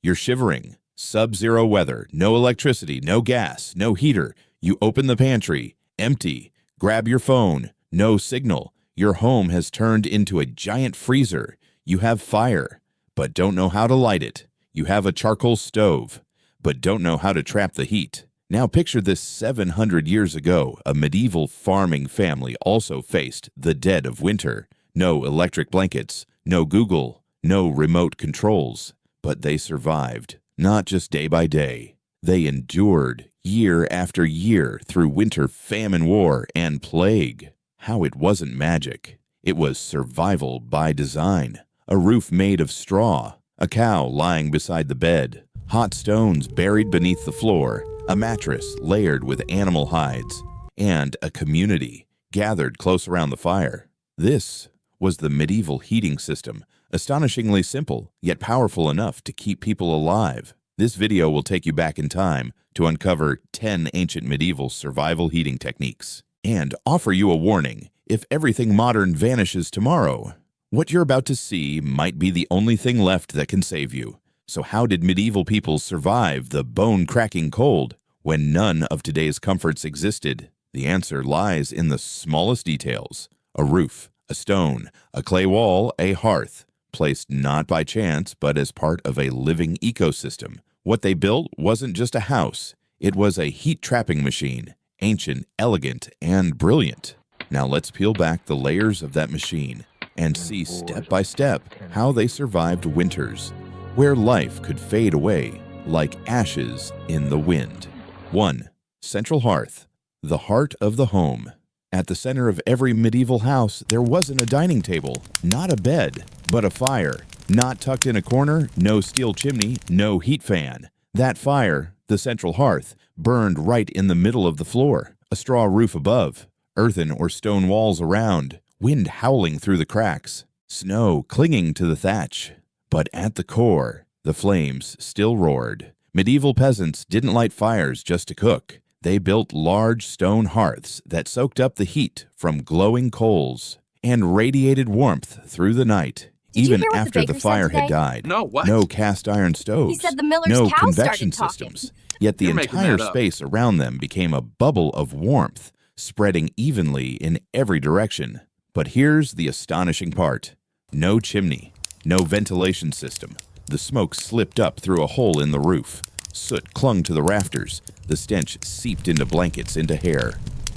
You're shivering. Sub-zero weather, no electricity, no gas, no heater. You open the pantry, empty. Grab your phone, no signal. Your home has turned into a giant freezer. You have fire, but don't know how to light it. You have a charcoal stove, but don't know how to trap the heat. Now picture this 700 years ago. A medieval farming family also faced the dead of winter. No electric blankets, no Google, no remote controls. But they survived, not just day by day. They endured year after year through winter, famine, war, and plague. How it wasn't magic. It was survival by design. A roof made of straw, a cow lying beside the bed, hot stones buried beneath the floor, a mattress layered with animal hides, and a community gathered close around the fire. This was the medieval heating system, astonishingly simple, yet powerful enough to keep people alive. This video will take you back in time to uncover 10 ancient medieval survival heating techniques and offer you a warning. If everything modern vanishes tomorrow, what you're about to see might be the only thing left that can save you. So how did medieval people survive the bone-cracking cold when none of today's comforts existed? The answer lies in the smallest details. A roof, a stone, a clay wall, a hearth, placed not by chance but as part of a living ecosystem. What they built wasn't just a house, it was a heat-trapping machine, ancient, elegant, and brilliant. Now let's peel back the layers of that machine and see step by step how they survived winters, where life could fade away like ashes in the wind. 1. Central hearth, the heart of the home. At the center of every medieval house, there wasn't a dining table, not a bed, but a fire. Not tucked in a corner, no steel chimney, no heat fan. That fire, the central hearth, burned right in the middle of the floor. A straw roof above, earthen or stone walls around, wind howling through the cracks, snow clinging to the thatch. But at the core, the flames still roared. Medieval peasants didn't light fires just to cook. They built large stone hearths that soaked up the heat from glowing coals and radiated warmth through the night. Even after the fire had died. No, what? No cast iron stoves. He said the miller's no cow convection started talking. systems. Yet the entire space around them became a bubble of warmth, spreading evenly in every direction. But here's the astonishing part. No chimney, no ventilation system. The smoke slipped up through a hole in the roof. Soot clung to the rafters. The stench seeped into blankets, into hair.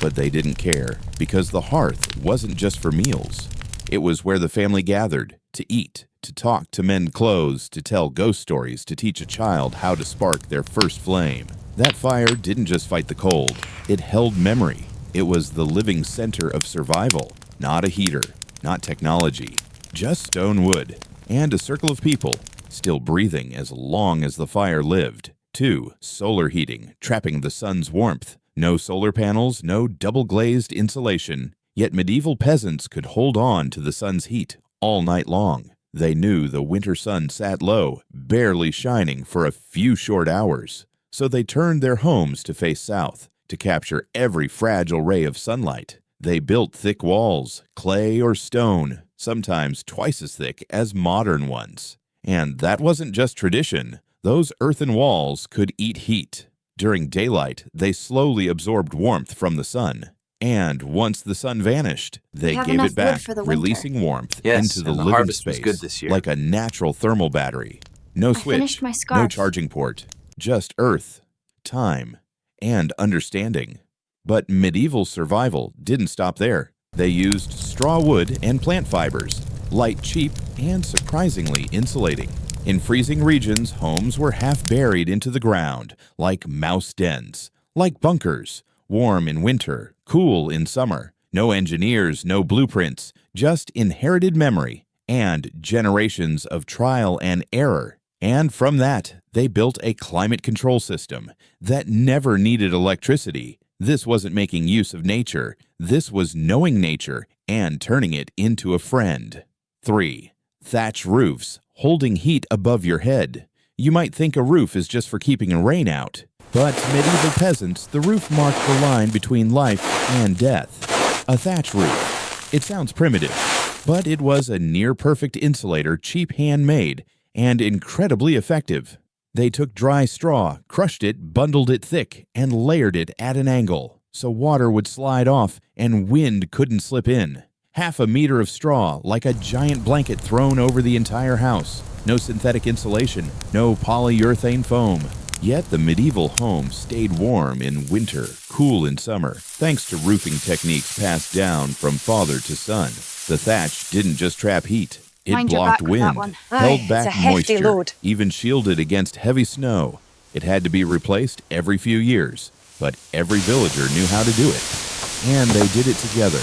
But they didn't care, because the hearth wasn't just for meals. It was where the family gathered, to eat, to talk, to mend clothes, to tell ghost stories, to teach a child how to spark their first flame. That fire didn't just fight the cold. It held memory. It was the living center of survival. Not a heater, not technology, just stone wood, and a circle of people, still breathing as long as the fire lived. 2. Solar heating, trapping the sun's warmth. No solar panels, no double-glazed insulation. Yet medieval peasants could hold on to the sun's heat all night long. They knew the winter sun sat low, barely shining for a few short hours. So they turned their homes to face south, to capture every fragile ray of sunlight. They built thick walls, clay or stone, sometimes twice as thick as modern ones. And that wasn't just tradition. Those earthen walls could eat heat. During daylight, they slowly absorbed warmth from the sun. And once the sun vanished, they gave it back, releasing warmth into the living space like a natural thermal battery. No switch, no charging port, just earth, time, and understanding. But medieval survival didn't stop there. They used straw wood and plant fibers, light, cheap, and surprisingly insulating. In freezing regions, homes were half buried into the ground, like mouse dens, like bunkers, warm in winter, cool in summer. No engineers, no blueprints, just inherited memory and generations of trial and error. And from that, they built a climate control system that never needed electricity. This wasn't making use of nature. This was knowing nature and turning it into a friend. 3. Thatch roofs, holding heat above your head. You might think a roof is just for keeping rain out. But medieval peasants, the roof marked the line between life and death. A thatch roof. It sounds primitive, but it was a near-perfect insulator, cheap handmade, and incredibly effective. They took dry straw, crushed it, bundled it thick, and layered it at an angle, so water would slide off and wind couldn't slip in. Half a meter of straw, like a giant blanket thrown over the entire house. No synthetic insulation, no polyurethane foam. Yet the medieval home stayed warm in winter, cool in summer, thanks to roofing techniques passed down from father to son. The thatch didn't just trap heat. It blocked wind, held back moisture, even shielded against heavy snow. It had to be replaced every few years, but every villager knew how to do it. And they did it together.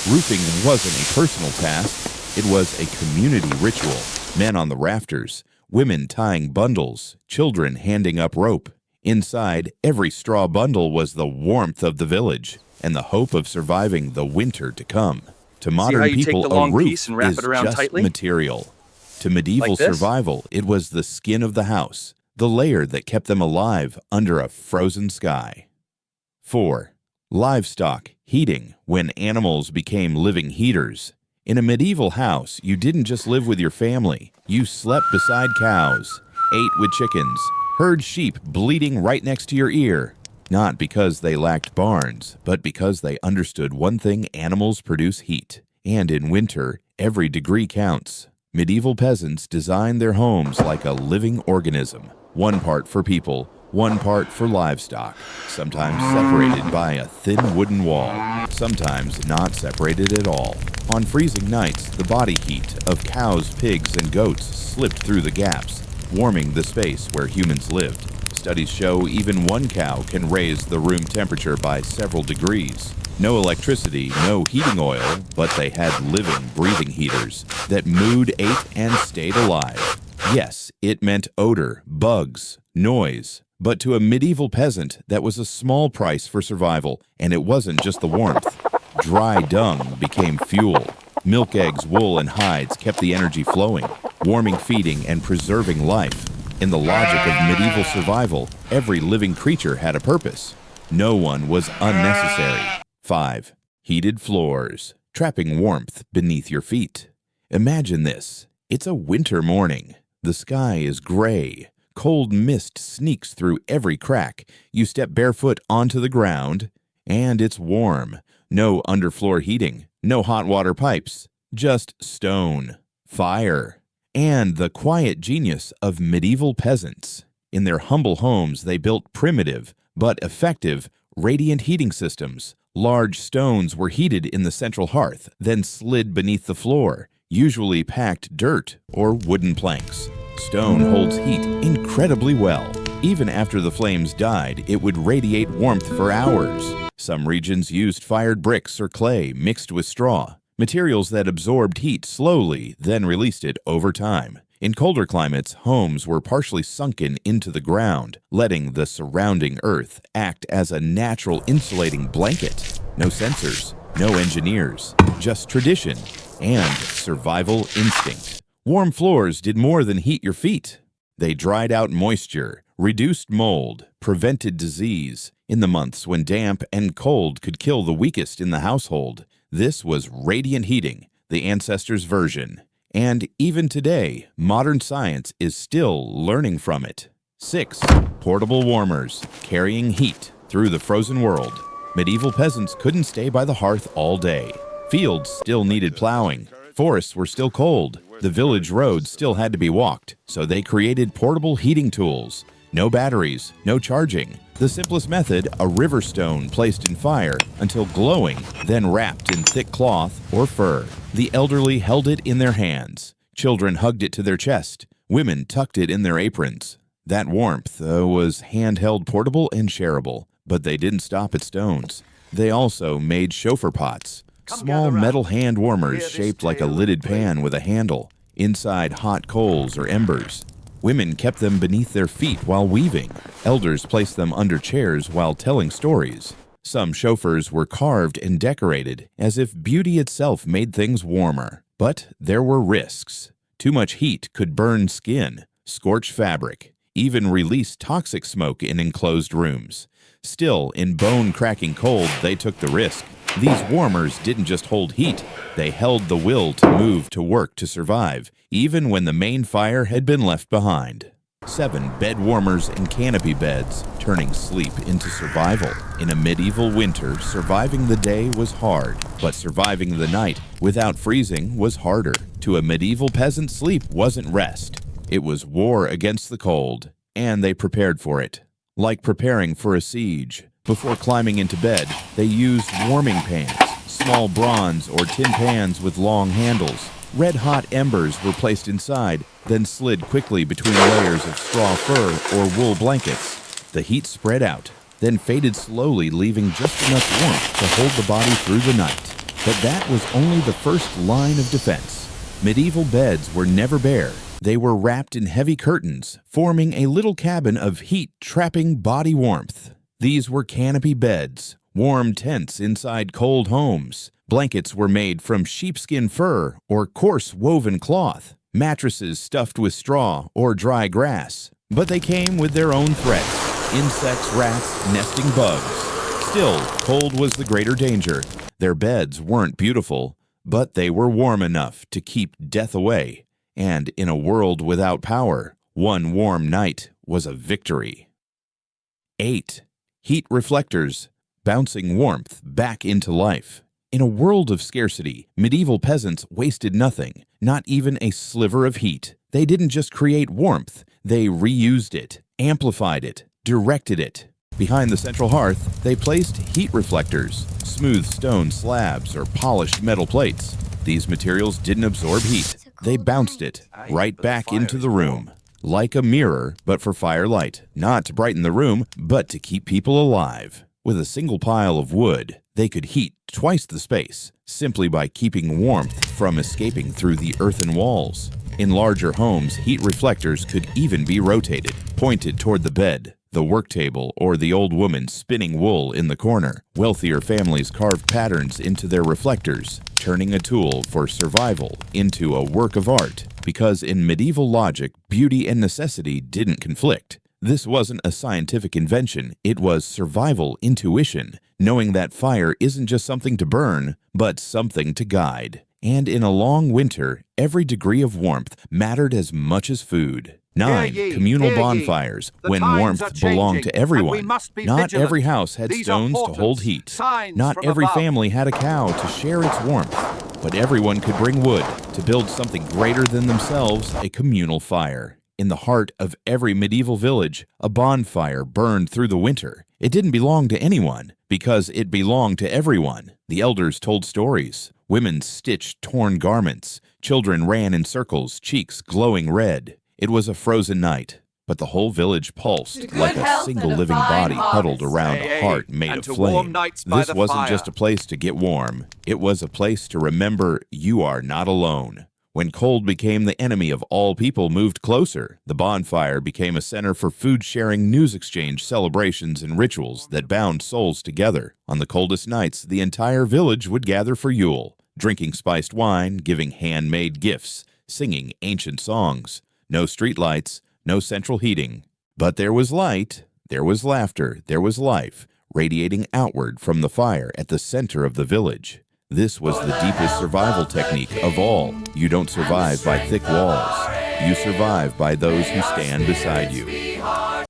Roofing wasn't a personal task, it was a community ritual. Men on the rafters, women tying bundles, children handing up rope. Inside, every straw bundle was the warmth of the village and the hope of surviving the winter to come. To modern people, a roof is just material. To medieval survival, it was the skin of the house, the layer that kept them alive under a frozen sky. 4. Livestock heating, when animals became living heaters. In a medieval house, you didn't just live with your family. You slept beside cows, ate with chickens, heard sheep bleating right next to your ear. Not because they lacked barns, but because they understood one thing: animals produce heat. And in winter, every degree counts. Medieval peasants designed their homes like a living organism. One part for people, one part for livestock, sometimes separated by a thin wooden wall, sometimes not separated at all. On freezing nights, the body heat of cows, pigs, and goats slipped through the gaps, warming the space where humans lived. Studies show even one cow can raise the room temperature by several degrees. No electricity, no heating oil, but they had living, breathing heaters that mooed, ate, and stayed alive. Yes, it meant odor, bugs, noise. But to a medieval peasant, that was a small price for survival, and it wasn't just the warmth. Dry dung became fuel. Milk, eggs, wool, and hides kept the energy flowing, warming, feeding, and preserving life. In the logic of medieval survival, every living creature had a purpose. No one was unnecessary. 5. Heated floors, trapping warmth beneath your feet. Imagine this. It's a winter morning. The sky is gray. Cold mist sneaks through every crack. You step barefoot onto the ground, and it's warm. No underfloor heating, no hot water pipes, just stone, fire, and the quiet genius of medieval peasants. In their humble homes, they built primitive but effective radiant heating systems. Large stones were heated in the central hearth, then slid beneath the floor, usually packed dirt or wooden planks. Stone holds heat incredibly well. Even after the flames died, it would radiate warmth for hours. Some regions used fired bricks or clay mixed with straw, materials that absorbed heat slowly, then released it over time. In colder climates, homes were partially sunken into the ground, letting the surrounding earth act as a natural insulating blanket. No sensors, no engineers, just tradition and survival instinct. Warm floors did more than heat your feet. They dried out moisture, reduced mold, prevented disease. In the months when damp and cold could kill the weakest in the household, this was radiant heating, the ancestors' version. And even today, modern science is still learning from it. 6. Portable warmers, carrying heat through the frozen world. Medieval peasants couldn't stay by the hearth all day. Fields still needed plowing. Forests were still cold. The village roads still had to be walked, so they created portable heating tools. No batteries, no charging. The simplest method, a river stone placed in fire until glowing, then wrapped in thick cloth or fur. The elderly held it in their hands. Children hugged it to their chest. Women tucked it in their aprons. That warmth was handheld, portable, and shareable. But they didn't stop at stones. They also made chauffeur pots. Small metal hand warmers shaped like a lidded pan with a handle. Inside hot coals or embers. Women kept them beneath their feet while weaving. Elders placed them under chairs while telling stories. Some chauffeurs were carved and decorated, as if beauty itself made things warmer. But there were risks. Too much heat could burn skin, scorch fabric, even release toxic smoke in enclosed rooms. Still, in bone-cracking cold, they took the risk. These warmers didn't just hold heat, they held the will to move to work to survive, even when the main fire had been left behind. 7 bed warmers and canopy beds, turning sleep into survival. In a medieval winter, surviving the day was hard, but surviving the night without freezing was harder. To a medieval peasant, sleep wasn't rest. It was war against the cold, and they prepared for it. Like preparing for a siege. Before climbing into bed, they used warming pans, small bronze or tin pans with long handles. Red-hot embers were placed inside, then slid quickly between layers of straw fur or wool blankets. The heat spread out, then faded slowly, leaving just enough warmth to hold the body through the night. But that was only the first line of defense. Medieval beds were never bare. They were wrapped in heavy curtains, forming a little cabin of heat-trapping body warmth. These were canopy beds, warm tents inside cold homes. Blankets were made from sheepskin fur or coarse woven cloth, mattresses stuffed with straw or dry grass. But they came with their own threats: insects, rats, nesting bugs. Still, cold was the greater danger. Their beds weren't beautiful, but they were warm enough to keep death away. And in a world without power, one warm night was a victory. 8. Heat reflectors, bouncing warmth back into life. In a world of scarcity, medieval peasants wasted nothing, not even a sliver of heat. They didn't just create warmth, they reused it, amplified it, directed it. Behind the central hearth, they placed heat reflectors, smooth stone slabs or polished metal plates. These materials didn't absorb heat, they bounced it right back into the room. Like a mirror, but for firelight, not to brighten the room, but to keep people alive. With a single pile of wood, they could heat twice the space, simply by keeping warmth from escaping through the earthen walls. In larger homes, heat reflectors could even be rotated, pointed toward the bed, the work table, or the old woman spinning wool in the corner. Wealthier families carved patterns into their reflectors, turning a tool for survival into a work of art. Because in medieval logic, beauty and necessity didn't conflict. This wasn't a scientific invention, it was survival intuition, knowing that fire isn't just something to burn, but something to guide. And in a long winter, every degree of warmth mattered as much as food. 9. Communal bonfires, when warmth belonged to everyone. Not every house had stones to hold heat. Not every family had a cow to share its warmth. But everyone could bring wood to build something greater than themselves, a communal fire. In the heart of every medieval village, a bonfire burned through the winter. It didn't belong to anyone, because it belonged to everyone. The elders told stories. Women stitched torn garments. Children ran in circles, cheeks glowing red. It was a frozen night, but the whole village pulsed like a single living body huddled around a heart made of flame. This wasn't just a place to get warm. It was a place to remember you are not alone. When cold became the enemy of all people moved closer, the bonfire became a center for food-sharing, news exchange, celebrations, and rituals that bound souls together. On the coldest nights, the entire village would gather for Yule, drinking spiced wine, giving handmade gifts, singing ancient songs. No streetlights, no central heating. But there was light, there was laughter, there was life, radiating outward from the fire at the center of the village. This was the deepest survival technique of all. You don't survive by thick walls. You survive by those who stand beside you.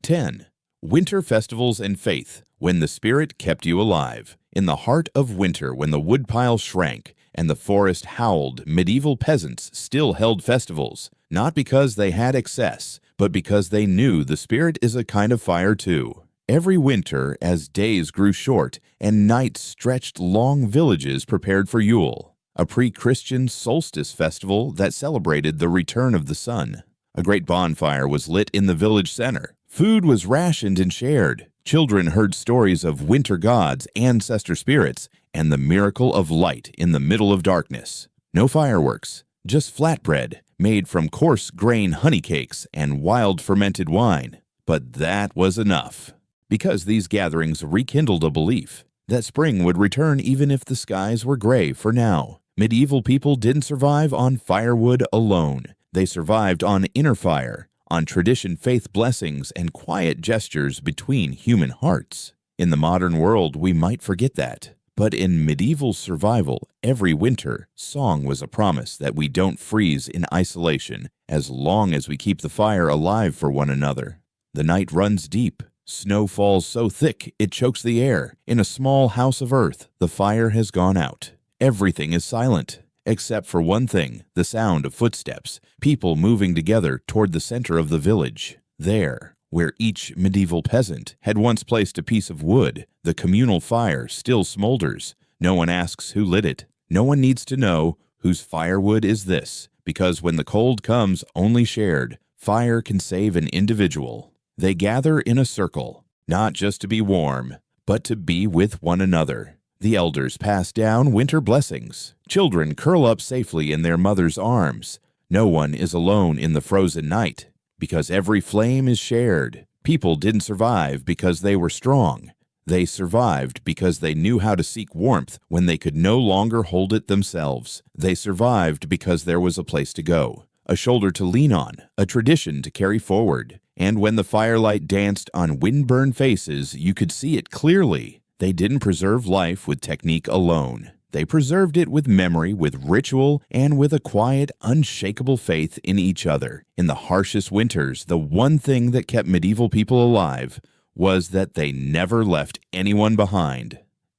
10. Winter festivals and faith, when the spirit kept you alive. In the heart of winter, when the woodpile shrank and the forest howled, medieval peasants still held festivals, not because they had excess, but because they knew the spirit is a kind of fire too. Every winter, as days grew short and nights stretched long, villages prepared for Yule, a pre-Christian solstice festival that celebrated the return of the sun. A great bonfire was lit in the village center. Food was rationed and shared. Children heard stories of winter gods, ancestor spirits, and the miracle of light in the middle of darkness. No fireworks, just flatbread made from coarse grain honey cakes and wild fermented wine. But that was enough. Because these gatherings rekindled a belief that spring would return even if the skies were gray for now. Medieval people didn't survive on firewood alone. They survived on inner fire, on tradition, faith, blessings, and quiet gestures between human hearts. In the modern world, we might forget that. But in medieval survival, every winter, song was a promise that we don't freeze in isolation as long as we keep the fire alive for one another. The night runs deep. Snow falls so thick it chokes the air. In a small house of earth, the fire has gone out. Everything is silent, except for one thing, the sound of footsteps, people moving together toward the center of the village. There, where each medieval peasant had once placed a piece of wood, the communal fire still smolders. No one asks who lit it. No one needs to know whose firewood is this, because when the cold comes only shared, fire can save an individual. They gather in a circle, not just to be warm, but to be with one another. The elders pass down winter blessings. Children curl up safely in their mother's arms. No one is alone in the frozen night, because every flame is shared. People didn't survive because they were strong. They survived because they knew how to seek warmth when they could no longer hold it themselves. They survived because there was a place to go, a shoulder to lean on, a tradition to carry forward. And when the firelight danced on wind-burned faces, you could see it clearly. They didn't preserve life with technique alone. They preserved it with memory, with ritual, and with a quiet, unshakable faith in each other. In the harshest winters, the one thing that kept medieval people alive was that they never left anyone behind.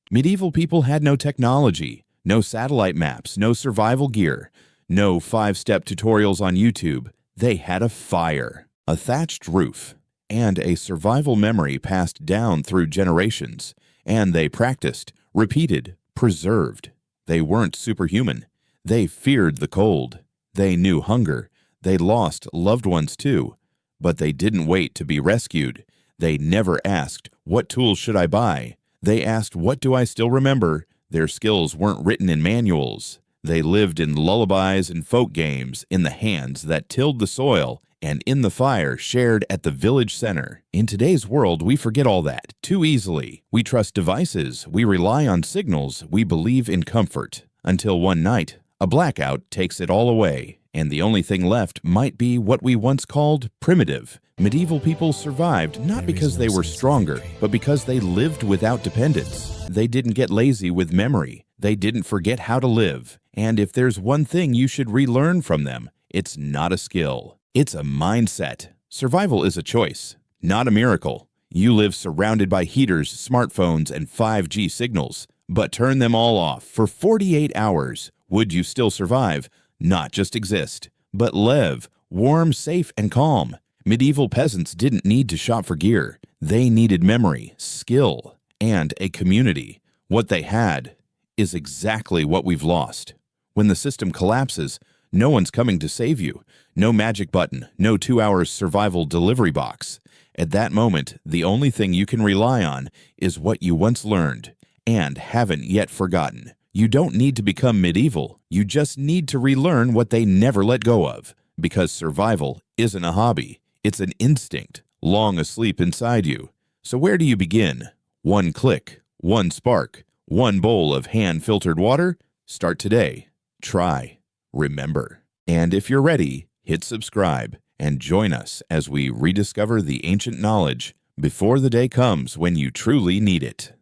Medieval people had no technology, no satellite maps, no survival gear, no 5-step tutorials on YouTube. They had a fire, a thatched roof, and a survival memory passed down through generations. And they practiced, repeated, preserved. They weren't superhuman. They feared the cold. They knew hunger. They lost loved ones too. But they didn't wait to be rescued. They never asked, "What tools should I buy?" They asked, "What do I still remember?" Their skills weren't written in manuals. They lived in lullabies and folk games, in the hands that tilled the soil, and in the fire shared at the village center. In today's world, we forget all that too easily. We trust devices, we rely on signals, we believe in comfort. Until one night, a blackout takes it all away, and the only thing left might be what we once called primitive. Medieval people survived not because they were stronger, but because they lived without dependence. They didn't get lazy with memory. They didn't forget how to live. And if there's one thing you should relearn from them, it's not a skill. It's a mindset. Survival is a choice, not a miracle. You live surrounded by heaters, smartphones, and 5G signals, but turn them all off for 48 hours. Would you still survive? Not just exist, but live, warm, safe, and calm. Medieval peasants didn't need to shop for gear. They needed memory, skill, and a community. What they had is exactly what we've lost. When the system collapses, no one's coming to save you. No magic button, no 2-hour survival delivery box. At that moment, the only thing you can rely on is what you once learned and haven't yet forgotten. You don't need to become medieval. You just need to relearn what they never let go of. Because survival isn't a hobby. It's an instinct, long asleep inside you. So where do you begin? One click, one spark, one bowl of hand-filtered water? Start today. Try. Remember. And if you're ready, hit subscribe and join us as we rediscover the ancient knowledge before the day comes when you truly need it.